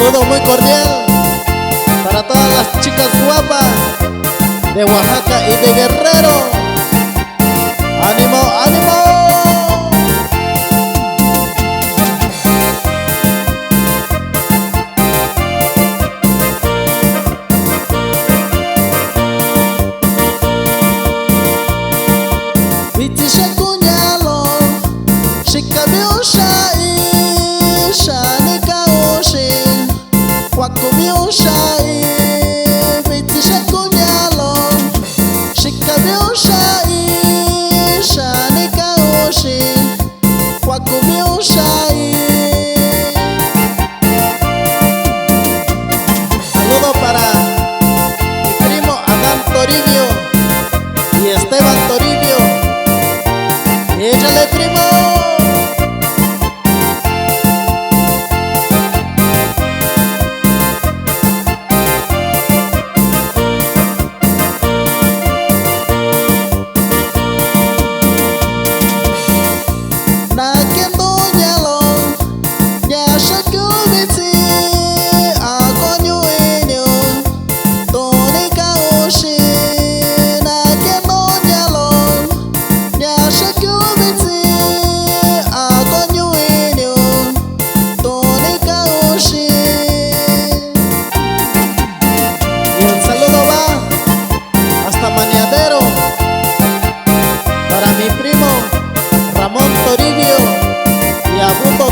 saludo muy cordial para todas las chicas guapas de Oaxaca y de Guerrero. ¡Ánimo, ánimo! Saludo para mi primo Adán Toribio y Esteban Toribio. Y échale, primo. Y un saludo va hasta Maniadero para mi primo Ramón Toribio y Abundo